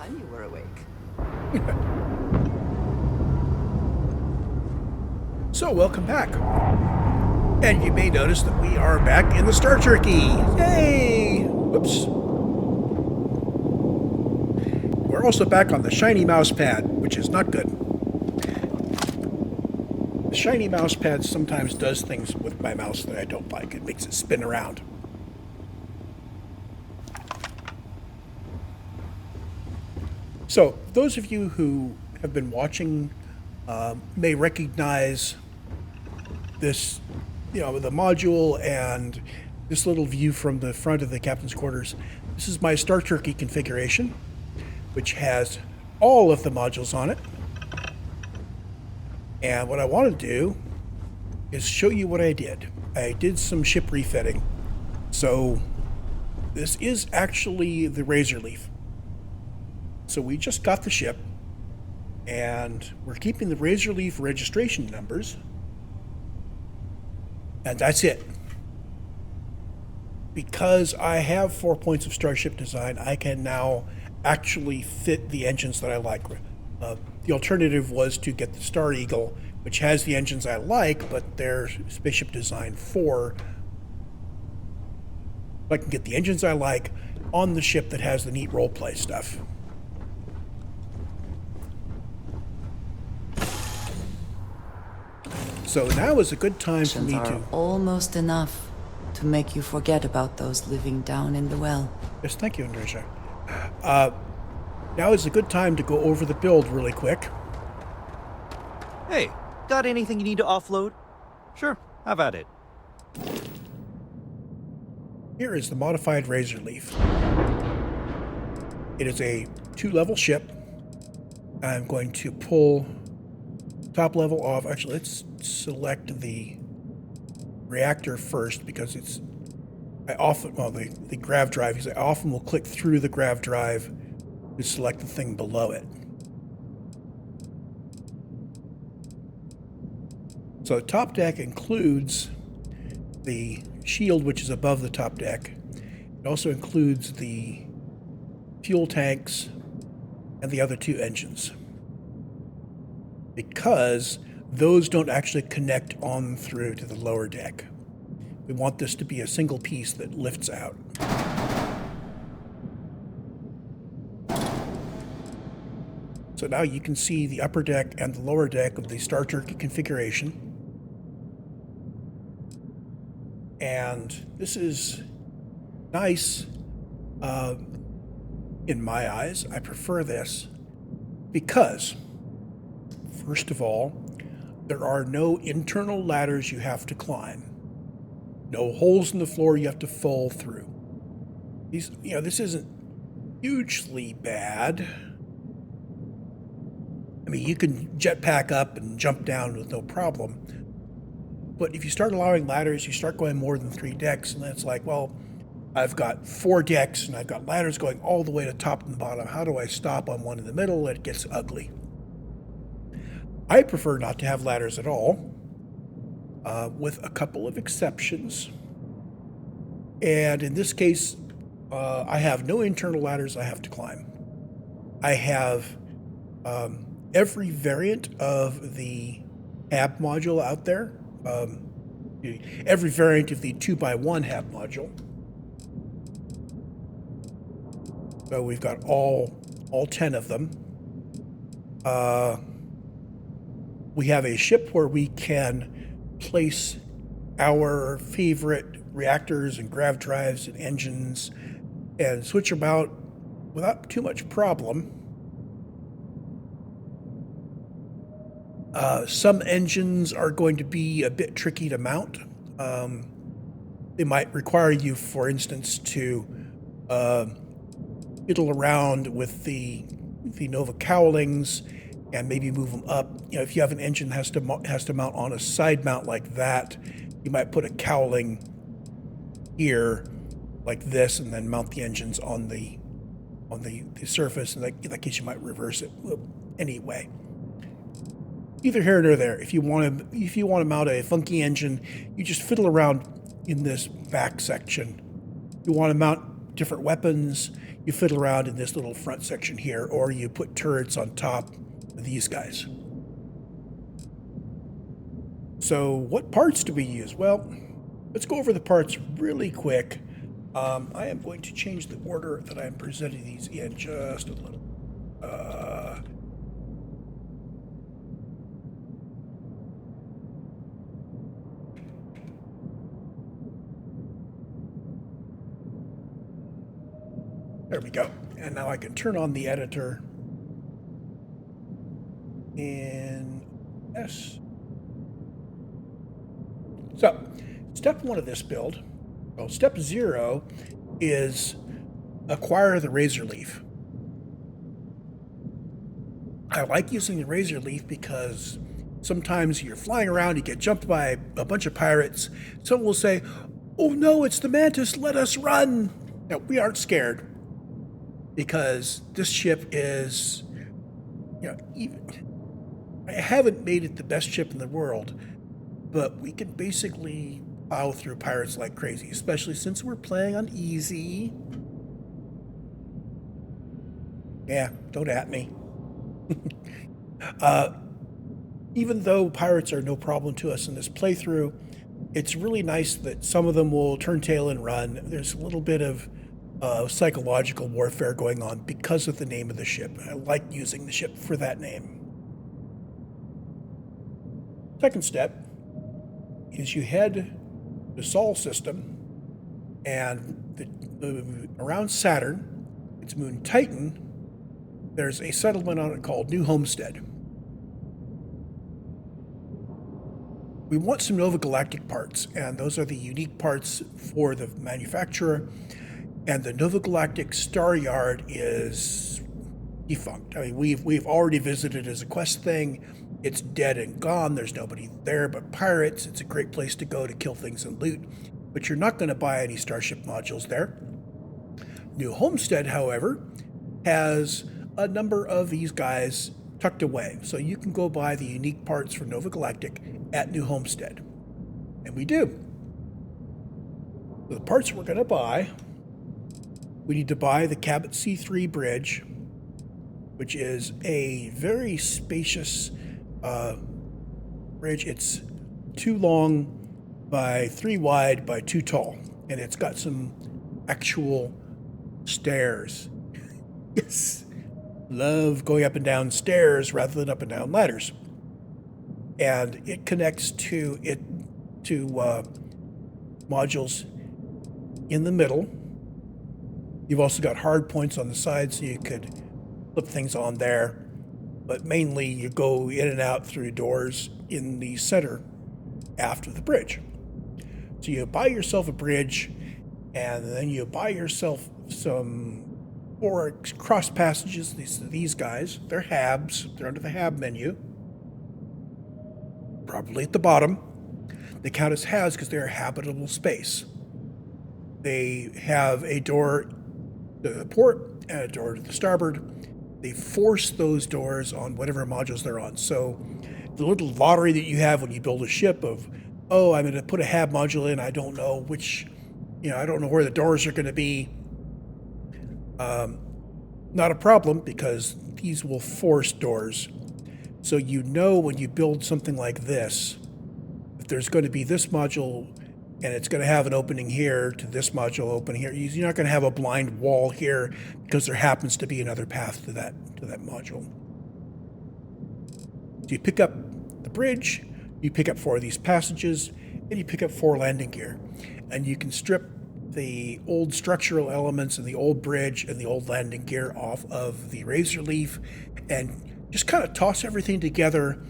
time you were awake. So, welcome back. And you may notice that we are back in the Star Turkey. Yay! Whoops. We're also back on the shiny mouse pad, which is not good. The shiny mouse pad sometimes does things with my mouse that I don't like. It makes it spin around. So, those of you who have been watching may recognize this, the module and this little view from the front of the captain's quarters. This is my Star Turkey configuration, which has all of the modules on it. And what I want to do is show you what I did. I did some ship refitting. So this is actually the Razorleaf. So we just got the ship, and we're keeping the Razorleaf registration numbers. And that's it. Because I have 4 points of Starship design, I can now actually fit the engines that I like. The alternative was to get the Star Eagle, which has the engines I like, but they're spaceship design 4. I can get the engines I like on the ship that has the neat roleplay stuff. So now is a good time for me to... almost enough to make you forget about those living down in the well. Yes, thank you, Andreja. Now is a good time to go over the build really quick. Hey, got anything you need to offload? Sure, have at it. Here is the modified Razorleaf. It is a 2-level ship. I'm going to pull top level off. Actually, let's select the reactor first because it's... the grav drive, because I often will click through the grav drive to select the thing below it. So top deck includes the shield, which is above the top deck. It also includes the fuel tanks and the other 2 engines, because those don't actually connect on through to the lower deck. We want this to be a single piece that lifts out. So now you can see the upper deck and the lower deck of the Star Turkey configuration. And this is nice in my eyes. I prefer this because, first of all, there are no internal ladders you have to climb. No holes in the floor you have to fall through. This isn't hugely bad. I mean, you can jetpack up and jump down with no problem. But if you start allowing ladders, you start going more than 3 decks, and then it's like, well, I've got 4 decks, and I've got ladders going all the way to top and bottom. How do I stop on one in the middle? It gets ugly. I prefer not to have ladders at all, with a couple of exceptions. And in this case, I have no internal ladders I have to climb. I have every variant of the hab module out there. Every variant of the 2x1 hab module. So we've got all 10 of them. We have a ship where we can place our favorite reactors and grav drives and engines and switch them out without too much problem. Some engines are going to be a bit tricky to mount. They might require you, for instance, to fiddle around with the Nova cowlings and maybe move them up. If you have an engine that has to mount on a side mount like that, you might put a cowling here like this and then mount the engines on the surface. In that case, you might reverse it. Anyway, either here or there. If you want to mount a funky engine, you just fiddle around in this back section. You want to mount different weapons, you fiddle around in this little front section here, or you put turrets on top of these guys. So what parts do we use? Well, let's go over the parts really quick. I am going to change the order that I'm presenting these in just a little. There we go. And now I can turn on the editor. And yes. So, step 1 of this build, well, step 0 is acquire the Razorleaf. I like using the Razorleaf because sometimes you're flying around, you get jumped by a bunch of pirates. Someone will say, "Oh no, it's the Mantis, let us run." Now, we aren't scared because this ship is, I haven't made it the best ship in the world, but we can basically plow through pirates like crazy, especially since we're playing on easy. Yeah, don't at me. Even though pirates are no problem to us in this playthrough, it's really nice that some of them will turn tail and run. There's a little bit of psychological warfare going on because of the name of the ship. I like using the ship for that name. Second step is you head to Sol system, and around Saturn, its moon Titan, there's a settlement on it called New Homestead. We want some Nova Galactic parts, and those are the unique parts for the manufacturer. And the Nova Galactic Star Yard is defunct. I mean, we've already visited as a quest thing. It's dead and gone. There's nobody there but pirates. It's a great place to go to kill things and loot, but you're not going to buy any Starship modules there. New Homestead, however, has a number of these guys tucked away, so you can go buy the unique parts for Nova Galactic at New Homestead. And we do. So the parts we're going to buy, we need to buy the Cabot C3 bridge, which is a very spacious bridge. It's 2 long by 3 wide by 2 tall, and it's got some actual stairs. Yes, love going up and down stairs rather than up and down ladders. And it connects to modules in the middle. You've also got hard points on the side, so you could flip things on there. But mainly you go in and out through doors in the center aft of the bridge. So you buy yourself a bridge, and then you buy yourself some 4 cross passages. These guys, they're habs. They're under the hab menu. Probably at the bottom. They count as habs because they're habitable space. They have a door to the port and a door to the starboard. They force those doors on whatever modules they're on. So the little lottery that you have when you build a ship of, oh, I'm going to put a hab module in, I don't know which, I don't know where the doors are going to be. Not a problem, because these will force doors. So when you build something like this, if there's going to be this module and it's going to have an opening here to this module opening here, you're not going to have a blind wall here because there happens to be another path to that module. So you pick up the bridge, you pick up 4 of these passages, and you pick up 4 landing gear. And you can strip the old structural elements and the old bridge and the old landing gear off of the Razorleaf and just kind of toss everything together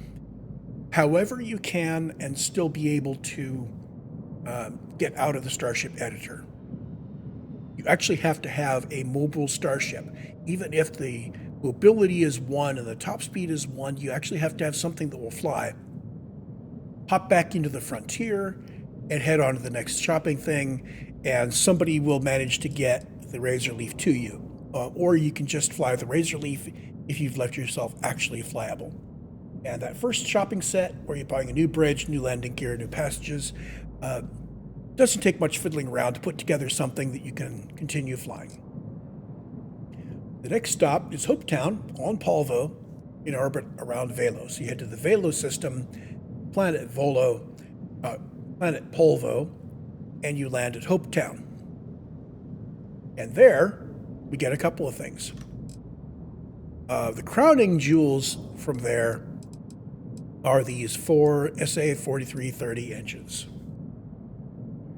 however you can and still be able to get out of the Starship editor. You actually have to have a mobile starship. Even if the mobility is 1 and the top speed is 1, you actually have to have something that will fly. Hop back into the frontier and head on to the next shopping thing, and somebody will manage to get the Razorleaf to you. Or you can just fly the Razorleaf if you've left yourself actually flyable. And that first shopping set, where you're buying a new bridge, new landing gear, new passages, doesn't take much fiddling around to put together something that you can continue flying. The next stop is Hopetown on Polvo, in orbit around Velo. So you head to the Velo system, planet Polvo, and you land at Hopetown. And there, we get a couple of things. The crowning jewels from there are these 4 SA-4330 engines.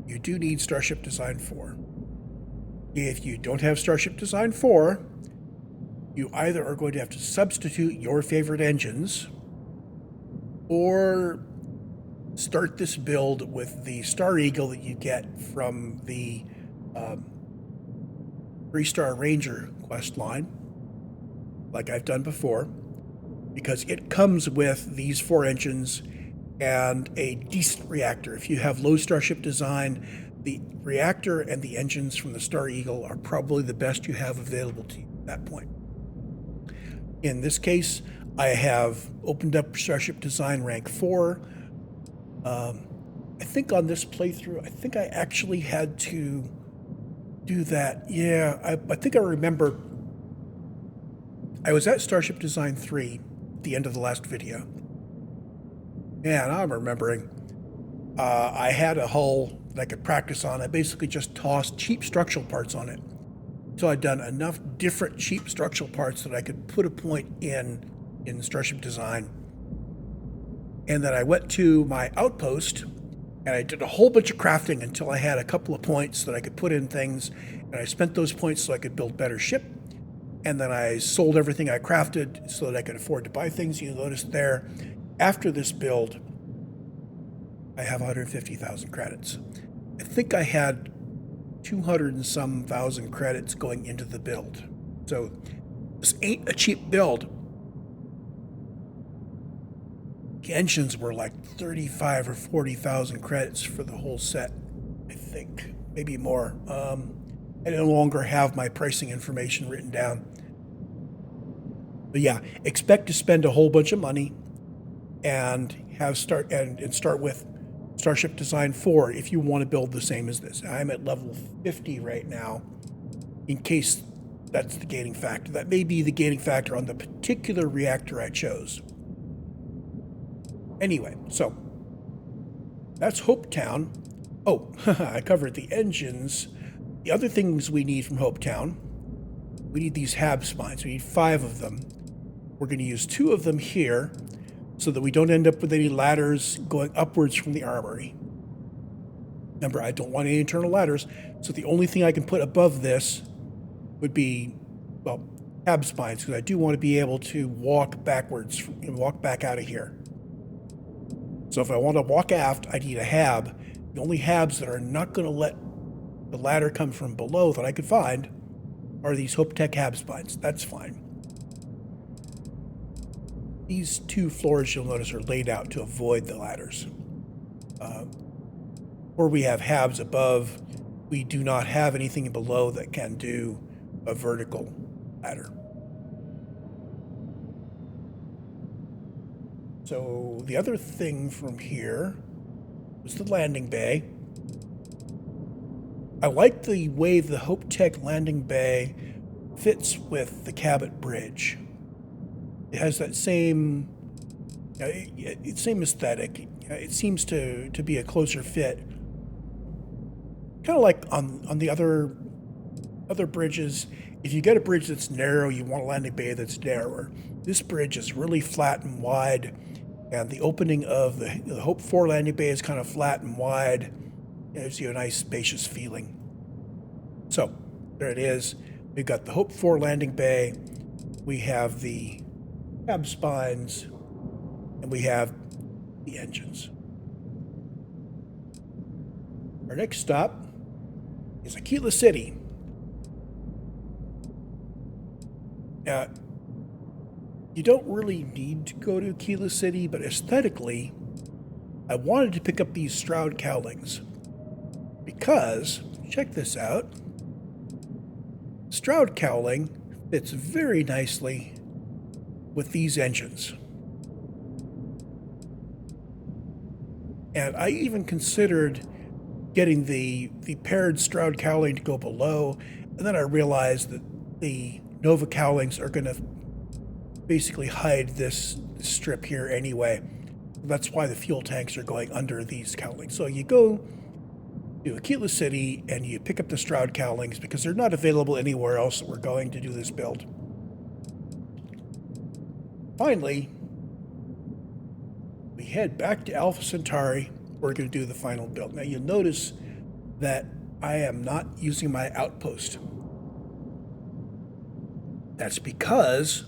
You do need Starship Design 4. If you don't have Starship Design 4, you either are going to have to substitute your favorite engines or start this build with the Star Eagle that you get from the 3-Star Ranger quest line, like I've done before, because it comes with these 4 engines and a decent reactor. If you have low Starship Design, the reactor and the engines from the Star Eagle are probably the best you have available to you at that point. In this case, I have opened up Starship Design rank 4. I think on this playthrough, I think I actually had to do that. Yeah, I think I remember I was at Starship Design 3 at the end of the last video. Yeah, now I'm remembering. I had a hull that I could practice on. I basically just tossed cheap structural parts on it. So I'd done enough different cheap structural parts that I could put a point in Starship Design. And then I went to my outpost and I did a whole bunch of crafting until I had a couple of points that I could put in things. And I spent those points so I could build better ship. And then I sold everything I crafted so that I could afford to buy things. You notice there, after this build, I have 150,000 credits. I think I had 200 and some thousand credits going into the build. So this ain't a cheap build. The engines were like 35 or 40,000 credits for the whole set, I think, maybe more. I no longer have my pricing information written down. But yeah, expect to spend a whole bunch of money and start with Starship Design 4 if you want to build the same as this. I'm at level 50 right now, in case that's the gating factor. That may be the gating factor on the particular reactor I chose. Anyway, so that's Hopetown. Oh, I covered the engines. The other things we need from Hopetown, we need these hab spines. We need 5 of them. We're going to use 2 of them here so that we don't end up with any ladders going upwards from the armory. Remember, I don't want any internal ladders, so the only thing I can put above this would be, well, hab spines, because I do want to be able to walk backwards and walk back out of here. So if I want to walk aft, I need a hab. The only habs that are not going to let the ladder come from below that I could find are these Hopetech hab spines. That's fine. These 2 floors, you'll notice, are laid out to avoid the ladders. Where we have habs above, we do not have anything below that can do a vertical ladder. So the other thing from here was the landing bay. I like the way the Hopetech landing bay fits with the Cabot Bridge. It has that same aesthetic. It seems to be a closer fit. Kind of like on the other bridges. If you get a bridge that's narrow, you want a landing bay that's narrower. This bridge is really flat and wide, and the opening of the Hope 4 landing bay is kind of flat and wide. It gives you a nice spacious feeling. So there it is. We've got the Hope 4 landing bay. We have the cab spines, and we have the engines. Our next stop is Aquila City. Now, you don't really need to go to Aquila City, but aesthetically, I wanted to pick up these Stroud cowlings because, check this out, Stroud cowling fits very nicely with these engines. And I even considered getting the paired Stroud cowling to go below, and then I realized that the Nova cowlings are going to basically hide this strip here anyway. That's why the fuel tanks are going under these cowlings. So you go to Aquila City and you pick up the Stroud cowlings because they're not available anywhere else that we're going to do this build. Finally, we head back to Alpha Centauri. We're going to do the final build. Now you'll notice that I am not using my outpost. That's because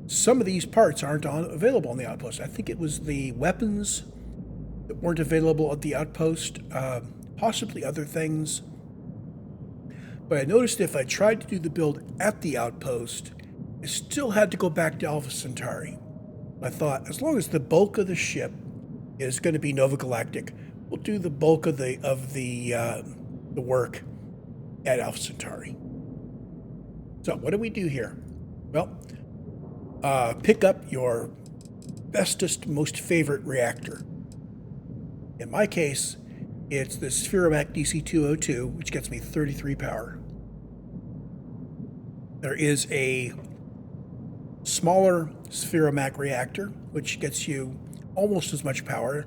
some of these parts aren't available on the outpost. I think it was the weapons that weren't available at the outpost, possibly other things. But I noticed if I tried to do the build at the outpost, I still had to go back to Alpha Centauri. I thought, as long as the bulk of the ship is going to be Nova Galactic, we'll do the bulk of the work at Alpha Centauri. So what do we do here? Well, pick up your bestest, most favorite reactor. In my case, it's the Spheromac DC-202, which gets me 33 power. There is a smaller Spheromac reactor, which gets you almost as much power,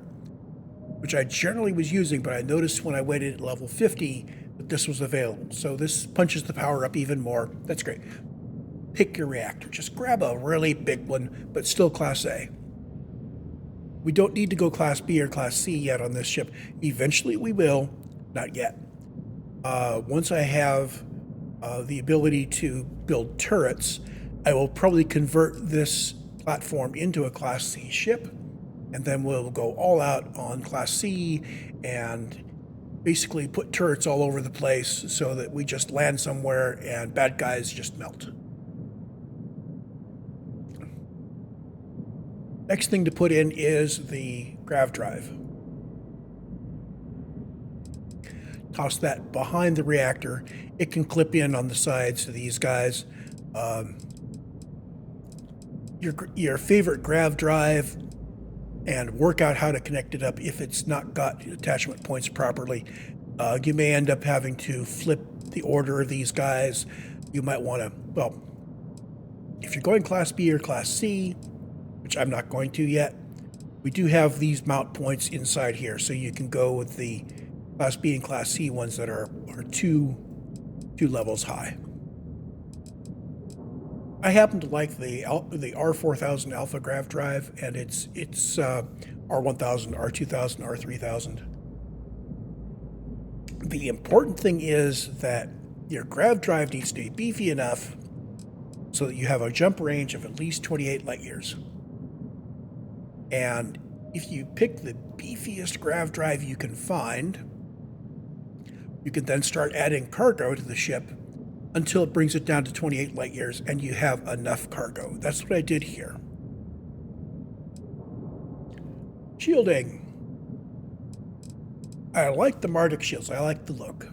which I generally was using, but I noticed when I waited at level 50 that this was available. So this punches the power up even more. That's great. Pick your reactor. Just grab a really big one, but still Class A. We don't need to go Class B or Class C yet on this ship. Eventually we will, not yet. Once I have the ability to build turrets, I will probably convert this platform into a Class C ship, and then we'll go all out on Class C and basically put turrets all over the place so that we just land somewhere and bad guys just melt. Next thing to put in is the grav drive. Toss that behind the reactor. It can clip in on the sides of these guys. Your favorite grav drive, and work out how to connect it up if it's not got attachment points properly. You may end up having to flip the order of these guys. You might want to, well, if you're going Class B or Class C, which I'm not going to yet, we do have these mount points inside here, so you can go with the Class B and Class C ones that are two levels high. I happen to like the R4000 Alpha Grav Drive, and it's R1000, R2000, R3000. The important thing is that your grav drive needs to be beefy enough so that you have a jump range of at least 28 light years. And if you pick the beefiest grav drive you can find, you can then start adding cargo to the ship until it brings it down to 28 light years and you have enough cargo. That's what I did here. Shielding. I like the Marduk shields. I like the look.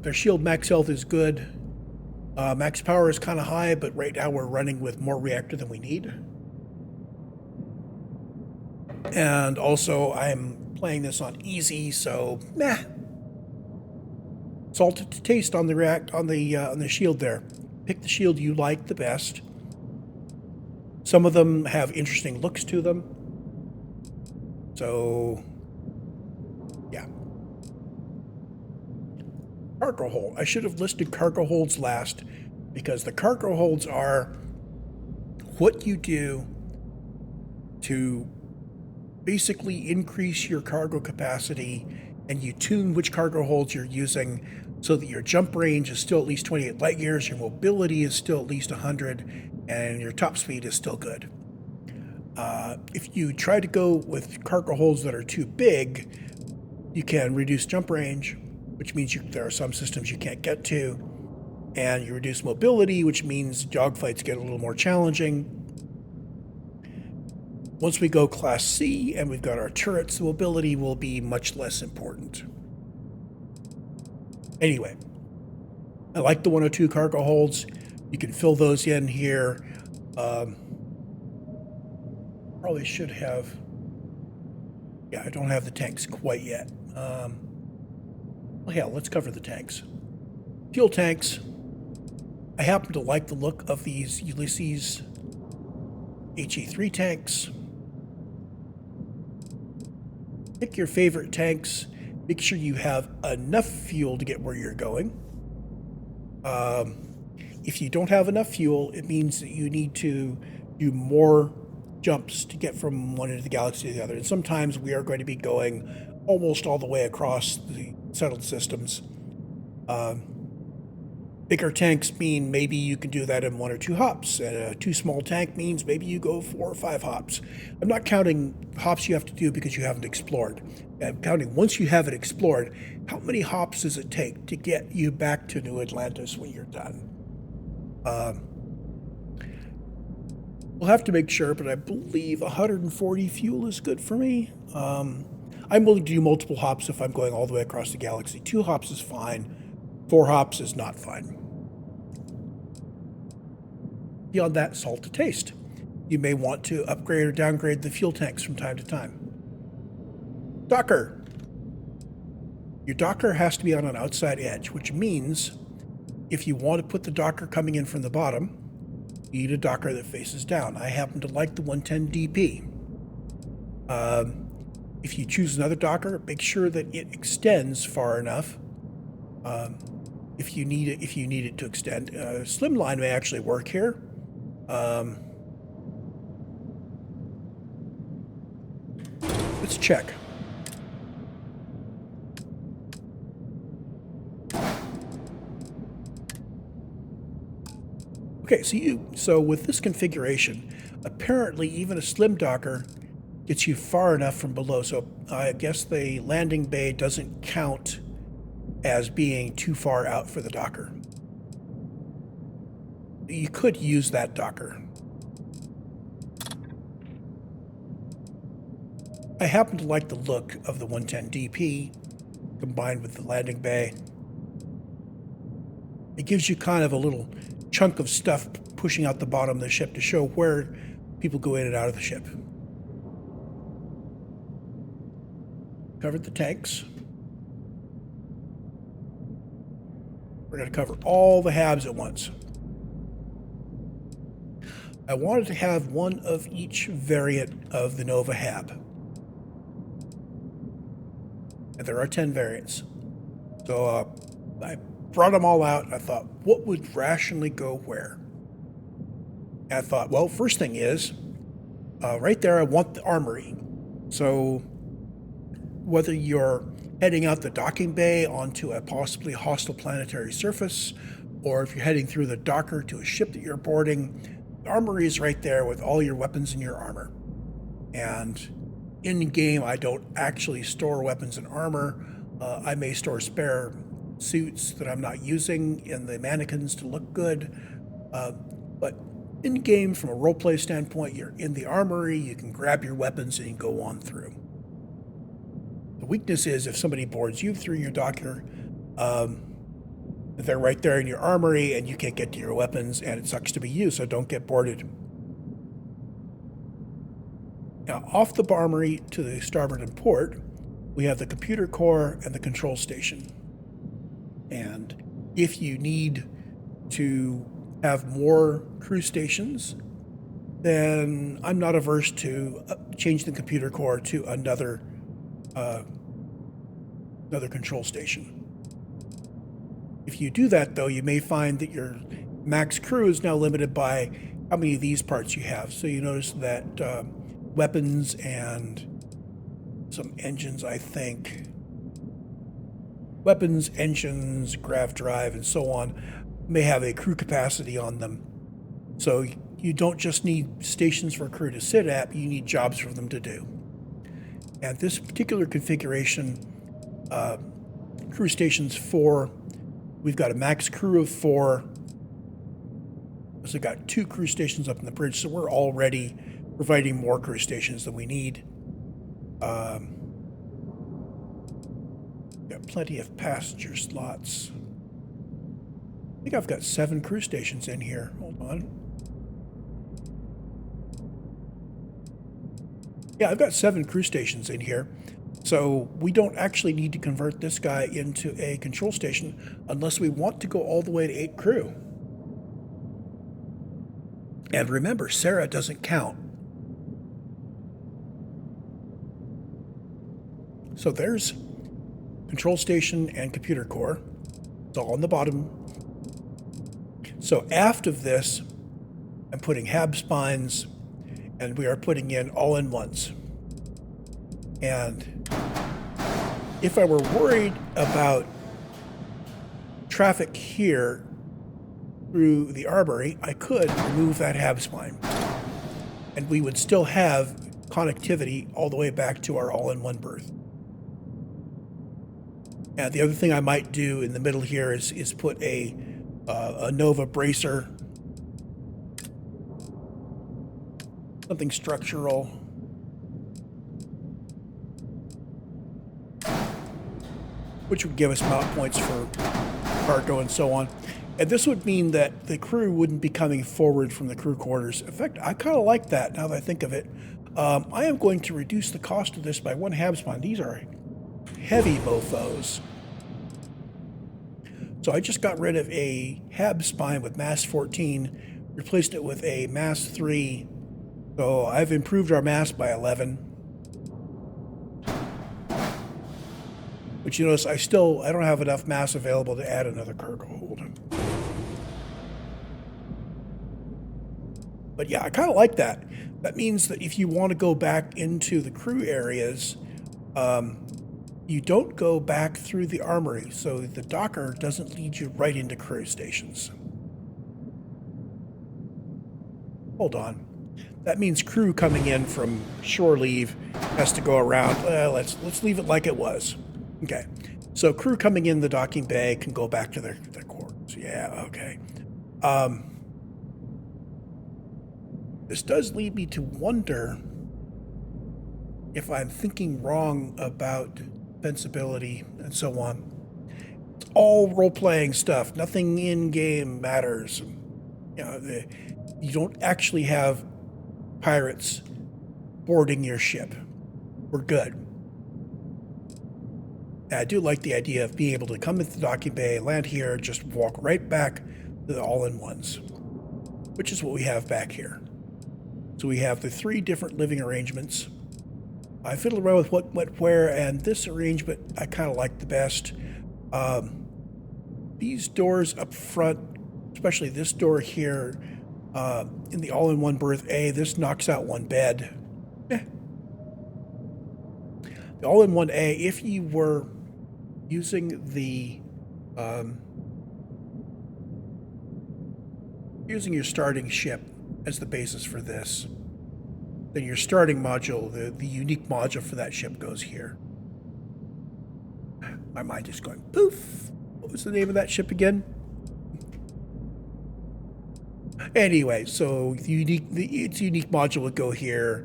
Their shield max health is good. Max power is kind of high, but right now we're running with more reactor than we need. And also, I'm playing this on easy, so meh. Salted to taste on the shield there. Pick the shield you like the best. Some of them have interesting looks to them. So, yeah. Cargo hold. I should have listed cargo holds last, because the cargo holds are what you do to basically increase your cargo capacity, and you tune which cargo holds you're using so that your jump range is still at least 28 light years, your mobility is still at least 100, and your top speed is still good. If you try to go with cargo holds that are too big, you can reduce jump range, which means there are some systems you can't get to, and you reduce mobility, which means dogfights get a little more challenging. Once we go Class C and we've got our turrets, the mobility will be much less important. Anyway, I like the 102 cargo holds. You can fill those in here. Probably should have... Yeah, I don't have the tanks quite yet. Well, hell, let's cover the tanks. Fuel tanks. I happen to like the look of these Ulysses HE3 tanks. Pick your favorite tanks. Make sure you have enough fuel to get where you're going. If you don't have enough fuel, it means that you need to do more jumps to get from one end of the galaxy to the other. And sometimes we are going to be going almost all the way across the settled systems. Bigger tanks mean maybe you can do that in 1 or 2 hops. And a too small tank means maybe you go 4 or 5 hops. I'm not counting hops you have to do because you haven't explored. I'm counting once you have it explored, how many hops does it take to get you back to New Atlantis when you're done? We'll have to make sure, but I believe 140 fuel is good for me. I'm willing to do multiple hops if I'm going all the way across the galaxy. 2 hops is fine. 4 hops is not fine. Beyond that, salt to taste. You may want to upgrade or downgrade the fuel tanks from time to time. Docker. Your docker has to be on an outside edge, which means if you want to put the docker coming in from the bottom, you need a docker that faces down. I happen to like the 110 DP. If you choose another docker, make sure that it extends far enough. If you need it to extend, slimline may actually work here. Let's check. Okay, so with this configuration, apparently even a slim docker gets you far enough from below. So I guess the landing bay doesn't count as being too far out for the docker. You could use that docker. I happen to like the look of the 110 DP combined with the landing bay. It gives you kind of a little chunk of stuff pushing out the bottom of the ship to show where people go in and out of the ship. Covered the tanks. We're going to cover all the habs at once. I wanted to have one of each variant of the Nova hab. And there are 10 variants. So I brought them all out. I thought, what would rationally go where? And I thought, well, first thing is, right there, I want the armory. So whether you're heading out the docking bay onto a possibly hostile planetary surface, or if you're heading through the docker to a ship that you're boarding, the armory is right there with all your weapons and your armor. And in-game, I don't actually store weapons and armor. I may store spare suits that I'm not using in the mannequins to look good. But in-game, from a roleplay standpoint, you're in the armory, you can grab your weapons and you can go on through. The weakness is if somebody boards you through your docker, they're right there in your armory and you can't get to your weapons, and it sucks to be you, so don't get boarded. Now, off the armory to the starboard and port, we have the computer core and the control station. And if you need to have more crew stations, then I'm not averse to change the computer core to another control station. If you do that, though, you may find that your max crew is now limited by how many of these parts you have. So you notice that weapons and some engines, I think, weapons, engines, grav drive, and so on, may have a crew capacity on them. So you don't just need stations for crew to sit at, you need jobs for them to do. At this particular configuration, crew stations 4, we've got a max crew of 4. So we've got 2 crew stations up in the bridge, so we're already providing more crew stations than we need. Got plenty of passenger slots. I think I've got 7 crew stations in here. Hold on. Yeah, I've got 7 crew stations in here. So we don't actually need to convert this guy into a control station unless we want to go all the way to 8 crew. And remember, Sarah doesn't count. So there's control station and computer core. It's all on the bottom. So after this, I'm putting hab spines, and we are putting in all-in-ones. And if I were worried about traffic here through the armory, I could remove that hab spine. And we would still have connectivity all the way back to our all-in-one berth. And the other thing I might do in the middle here is put a Nova bracer, something structural. Which would give us mount points for cargo and so on. And this would mean that the crew wouldn't be coming forward from the crew quarters. In fact, I kind of like that now that I think of it. I am going to reduce the cost of this by 1 hab spine. These are heavy mofos. So I just got rid of a hab spine with mass 14, replaced it with a mass 3. So I've improved our mass by 11. But you notice I don't have enough mass available to add another cargo hold. But yeah, I kind of like that. That means that if you want to go back into the crew areas, you don't go back through the armory, so the docker doesn't lead you right into crew stations. Hold on. That means crew coming in from shore leave has to go around. Let's leave it like it was. Okay. So crew coming in the docking bay can go back to their quarters. Yeah, okay. This does lead me to wonder if I'm thinking wrong about sensibility and so on. It's all role-playing stuff. Nothing in-game matters. You don't actually have pirates boarding your ship. We're good. And I do like the idea of being able to come into the docking bay, land here, just walk right back to the all-in-ones, which is what we have back here. So we have the 3 different living arrangements. I fiddled around with what went where, and this arrangement I kind of like the best. These doors up front, especially this door here, in the all-in-one berth A, this knocks out 1 bed. The all-in-one A, if you were using the using your starting ship as the basis for this, then your starting module, the unique module for that ship goes here. My mind is going poof. What was the name of that ship again? Anyway, so its unique module would go here,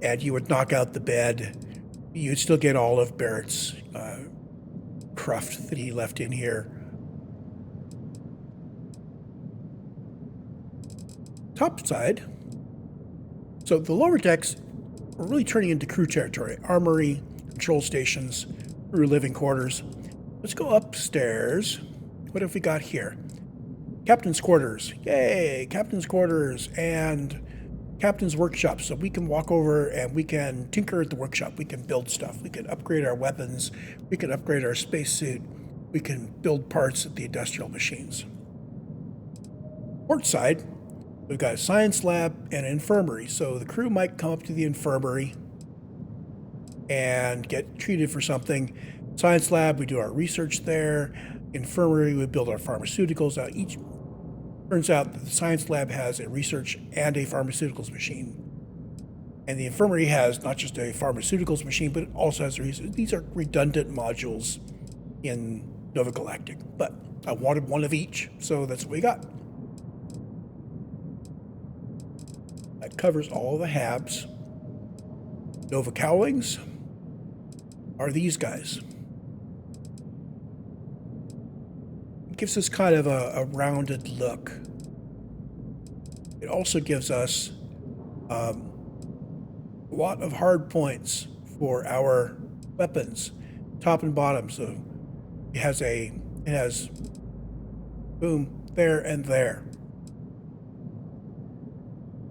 and you would knock out the bed. You'd still get all of Barrett's cruft that he left in here. Top side. So the lower decks are really turning into crew territory. Armory, control stations, crew living quarters. Let's go upstairs. What have we got here? Captain's quarters. Yay! Captain's quarters and Captain's workshop. So we can walk over and we can tinker at the workshop. We can build stuff. We can upgrade our weapons. We can upgrade our spacesuit. We can build parts at the industrial machines. Port side, we've got a science lab and an infirmary. So the crew might come up to the infirmary and get treated for something. Science lab, we do our research there. Infirmary, we build our pharmaceuticals. Now, turns out that the science lab has a research and a pharmaceuticals machine. And the infirmary has not just a pharmaceuticals machine, but it also has a research. These are redundant modules in Nova Galactic. But I wanted one of each, so that's what we got. That covers all the habs. Nova cowlings are these guys. It gives us kind of a rounded look. It also gives us a lot of hard points for our weapons, top and bottom. So it has boom, there and there.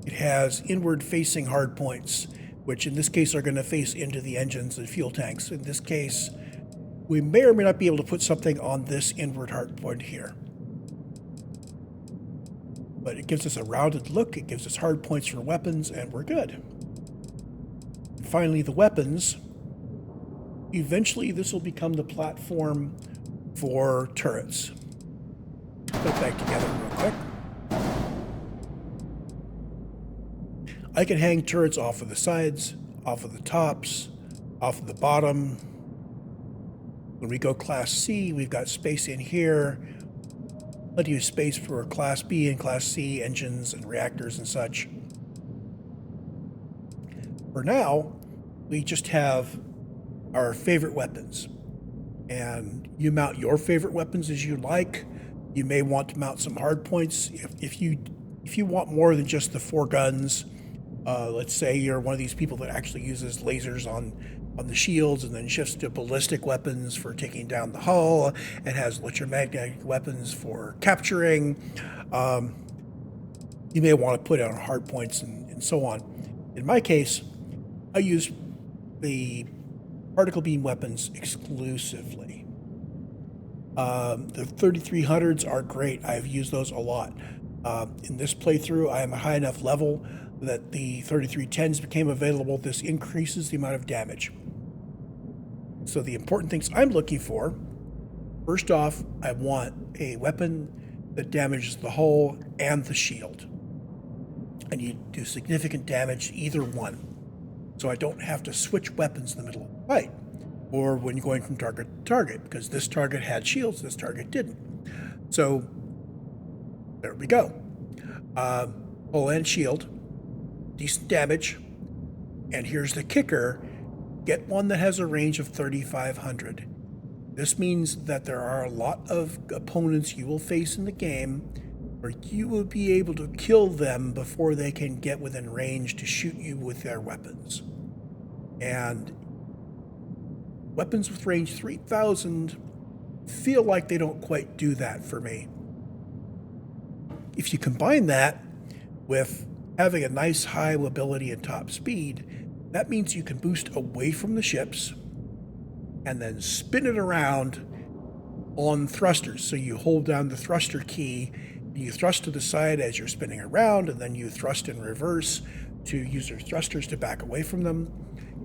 It has inward facing hard points, which in this case are going to face into the engines and fuel tanks. In this case, we may or may not be able to put something on this inward hard point here. But it gives us a rounded look, it gives us hard points for weapons, and we're good. And finally, the weapons. Eventually, this will become the platform for turrets. Put that back together real quick. I can hang turrets off of the sides, off of the tops, off of the bottom. When we go Class C, we've got space in here. Plenty of space for Class B and Class C engines and reactors and such. For now, we just have our favorite weapons. And you mount your favorite weapons as you like. You may want to mount some hard points. If you want more than just the 4 guns, let's say you're one of these people that actually uses lasers on the shields and then shifts to ballistic weapons for taking down the hull and has electromagnetic weapons for capturing. You may want to put it on hard points and so on. In my case, I use the particle beam weapons exclusively. The 3300s are great. I've used those a lot. In this playthrough, I am a high enough level that the 3310s became available. This increases the amount of damage. So the important things I'm looking for, first off, I want a weapon that damages the hull and the shield. I need to do significant damage to either one, so I don't have to switch weapons in the middle of the fight, or when going from target to target, because this target had shields, this target didn't. So there we go. Hull and shield, decent damage, and here's the kicker. Get one that has a range of 3,500. This means that there are a lot of opponents you will face in the game where you will be able to kill them before they can get within range to shoot you with their weapons. And weapons with range 3,000 feel like they don't quite do that for me. If you combine that with having a nice high mobility and top speed, that means you can boost away from the ships and then spin it around on thrusters. So you hold down the thruster key, and you thrust to the side as you're spinning around, and then you thrust in reverse to use your thrusters to back away from them.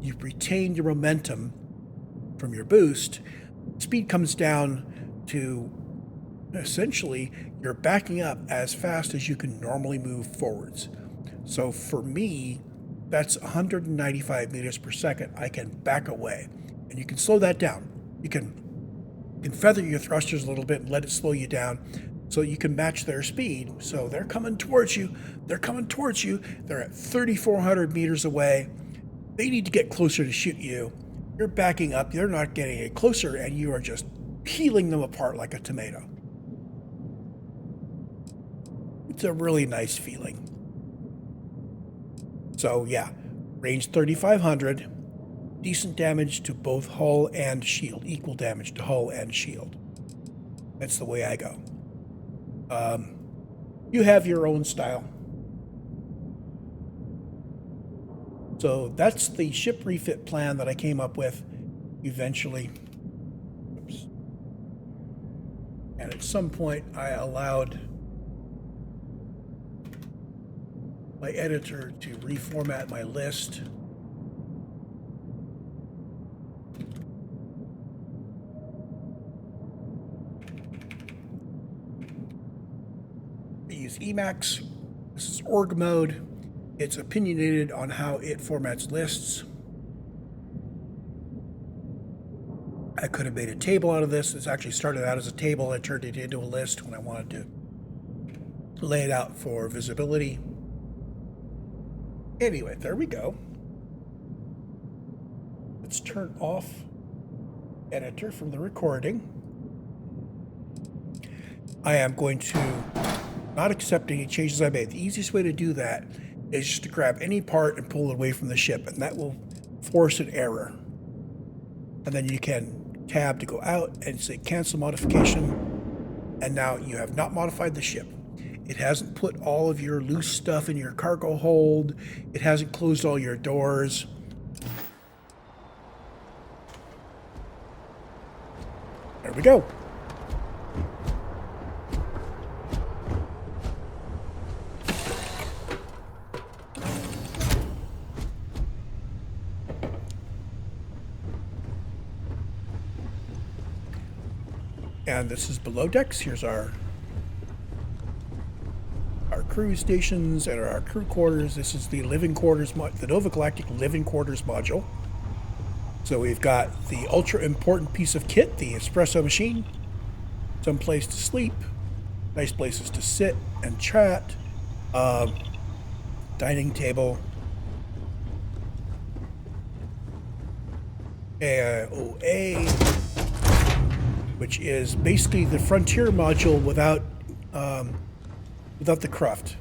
You've retained your momentum from your boost. Speed comes down to essentially you're backing up as fast as you can normally move forwards. So for me, that's 195 meters per second. I can back away, and you can slow that down. You can feather your thrusters a little bit and let it slow you down so you can match their speed. So they're coming towards you. They're at 3,400 meters away. They need to get closer to shoot you. You're backing up. They're not getting any closer, and you are just peeling them apart like a tomato. It's a really nice feeling. So yeah, range 3,500, decent damage to both hull and shield, equal damage to hull and shield. That's the way I go. You have your own style. So that's the ship refit plan that I came up with eventually. Oops. And at some point I allowed my editor to reformat my list. I use Emacs. This is org mode. It's opinionated on how it formats lists. I could have made a table out of this. This actually started out as a table. I turned it into a list when I wanted to lay it out for visibility. Anyway, there we go. Let's turn off editor from the recording. I am going to not accept any changes I made. The easiest way to do that is just to grab any part and pull it away from the ship, and that will force an error. And then you can tab to go out and say cancel modification. And now you have not modified the ship. It hasn't put all of your loose stuff in your cargo hold. It hasn't closed all your doors. There we go. And this is below decks. Here's our crew stations and our crew quarters. This is the living quarters, the Nova Galactic living quarters module. So we've got the ultra important piece of kit, the espresso machine, some place to sleep, nice places to sit and chat, dining table, AOA, which is basically the Frontier module without the cruft.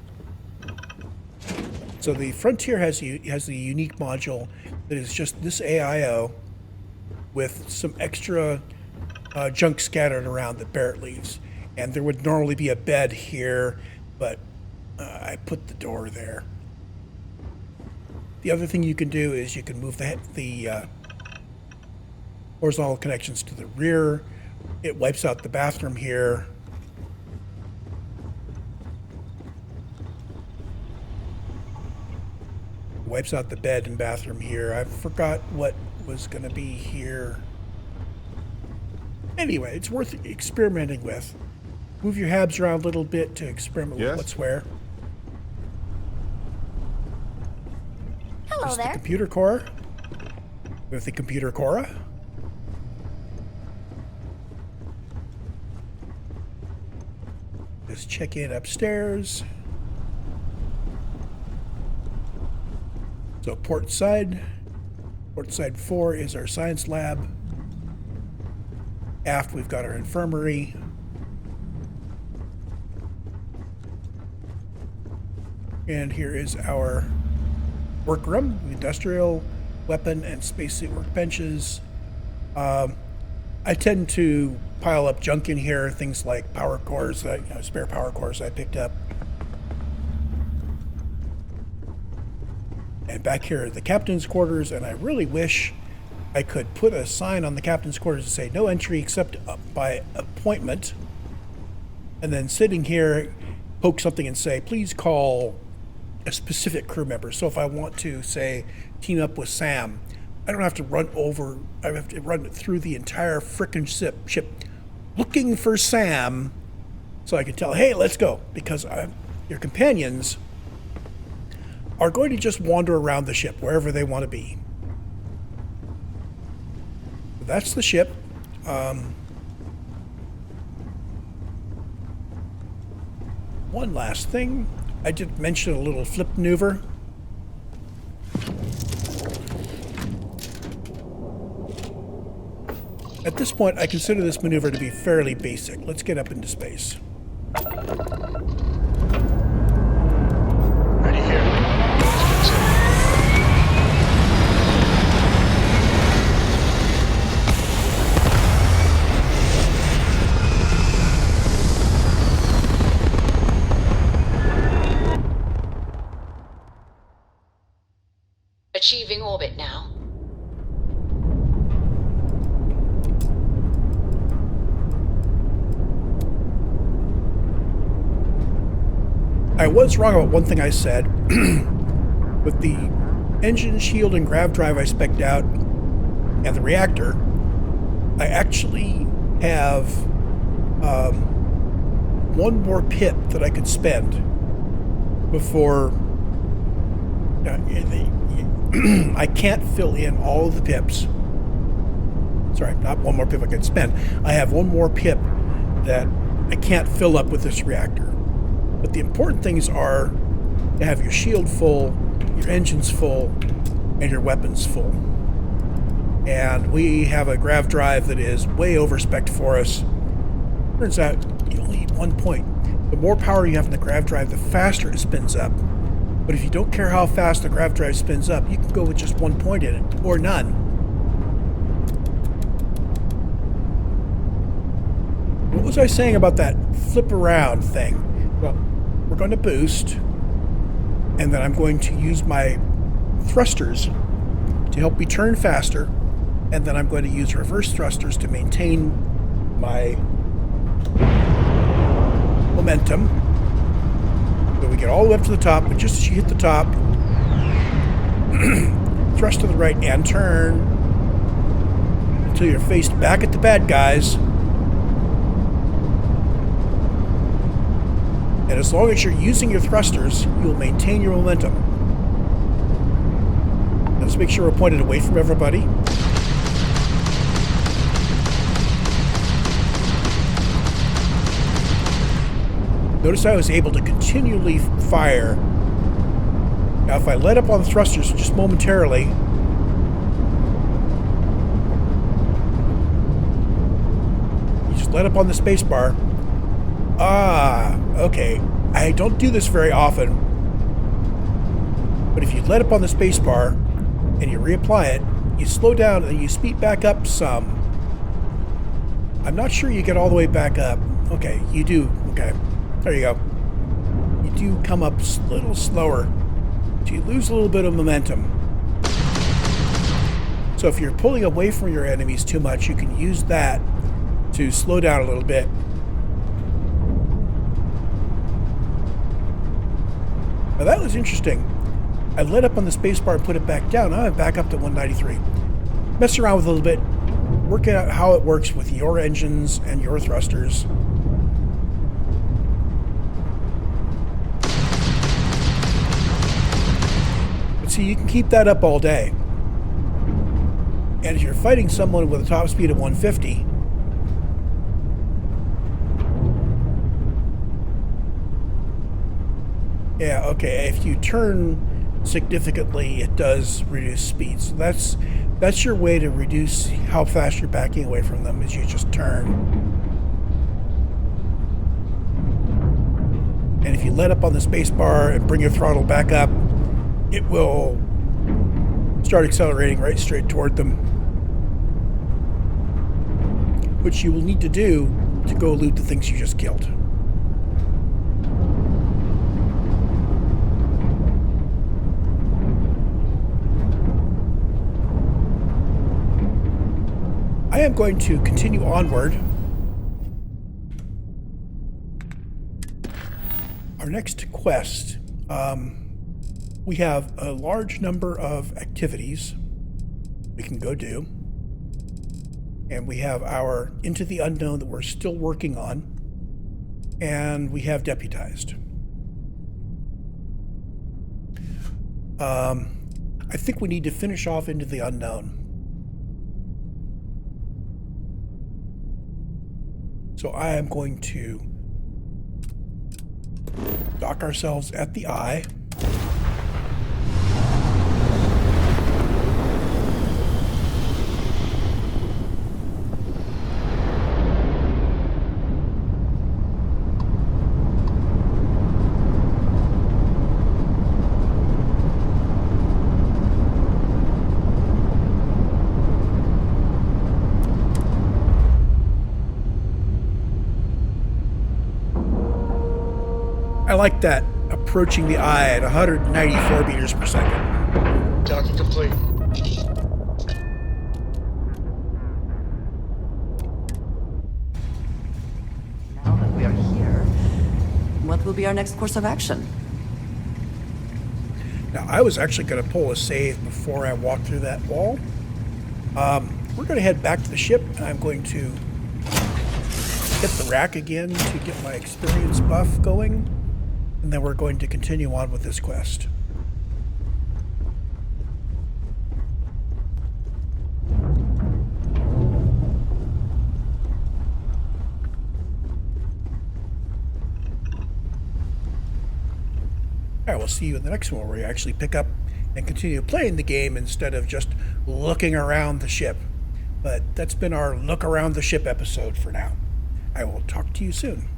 So the Frontier has the unique module that is just this AIO with some extra junk scattered around that Barrett leaves. And there would normally be a bed here, but I put the door there. The other thing you can do is you can move the horizontal connections to the rear. It wipes out the bathroom here. Wipes out the bed and bathroom here. I forgot what was going to be here. Anyway, it's worth experimenting with. Move your habs around a little bit to experiment with what's where. Hello This is there. the computer core with the computer Cora. Just check in upstairs. So port side 4 is our science lab. Aft we've got our infirmary. And here is our workroom, industrial, weapon, and spacesuit workbenches. I tend to pile up junk in here, things like power cores, spare power cores I picked up. And back here are the captain's quarters, and I really wish I could put a sign on the captain's quarters to say no entry except by appointment. And then sitting here, poke something and say, please call a specific crew member. So if I want to, say, team up with Sam, I don't have to I have to run through the entire frickin' ship looking for Sam so I can tell, hey, let's go. Because your companions are going to just wander around the ship wherever they want to be. That's the ship. One last thing. I did mention a little flip maneuver. At this point, I consider this maneuver to be fairly basic. Let's get up into space. Ready here. Achieving orbit now. I was wrong about one thing I said. With the engine, shield, and grav drive I spec'd out, and the reactor, I actually have one more pip that I could spend before I can't fill in all of the pips. Sorry, not one more pip I could spend. I have one more pip that I can't fill up with this reactor. But the important things are to have your shield full, your engines full, and your weapons full. And we have a grav drive that is way over-spec'd for us. Turns out you only need 1 point. The more power you have in the grav drive, the faster it spins up. But if you don't care how fast the grav drive spins up, you can go with just 1 point in it, or none. What was I saying about that flip around thing? Well, we're going to boost, and then I'm going to use my thrusters to help me turn faster, and then I'm going to use reverse thrusters to maintain my momentum. So we get all the way up to the top, but just as you hit the top, thrust to the right and turn until you're faced back at the bad guys. And as long as you're using your thrusters, you'll maintain your momentum. Let's make sure we're pointed away from everybody. Notice I was able to continually fire. Now if I let up on the thrusters just momentarily, you just let up on the space bar. Okay. I don't do this very often, but if you let up on the space bar and you reapply it, you slow down and you speed back up some. I'm not sure you get all the way back up. Okay, you do. Okay, there you go. You do come up a little slower, so you lose a little bit of momentum. So if you're pulling away from your enemies too much, you can use that to slow down a little bit. Now that was interesting. I let up on the spacebar and put it back down. Now I'm back up to 193. Mess around with it a little bit. Work out how it works with your engines and your thrusters. But see, you can keep that up all day. And if you're fighting someone with a top speed of 150, yeah, okay, if you turn significantly, it does reduce speed. So that's your way to reduce how fast you're backing away from them, is you just turn. And if you let up on the space bar and bring your throttle back up, it will start accelerating right straight toward them. Which you will need to do to go loot the things you just killed. I am going to continue onward. Our next quest, we have a large number of activities we can go do. And we have our Into the Unknown that we're still working on. And we have Deputized. I think we need to finish off Into the Unknown. So I am going to dock ourselves at the eye. I like that, approaching the eye at 194 meters per second. Docking complete. Now that we are here, what will be our next course of action? Now, I was actually going to pull a save before I walked through that wall. We're going to head back to the ship, and I'm going to hit the rack again to get my experience buff going. And then we're going to continue on with this quest. Alright, we'll see you in the next one where we actually pick up and continue playing the game instead of just looking around the ship. But that's been our look around the ship episode for now. I will talk to you soon.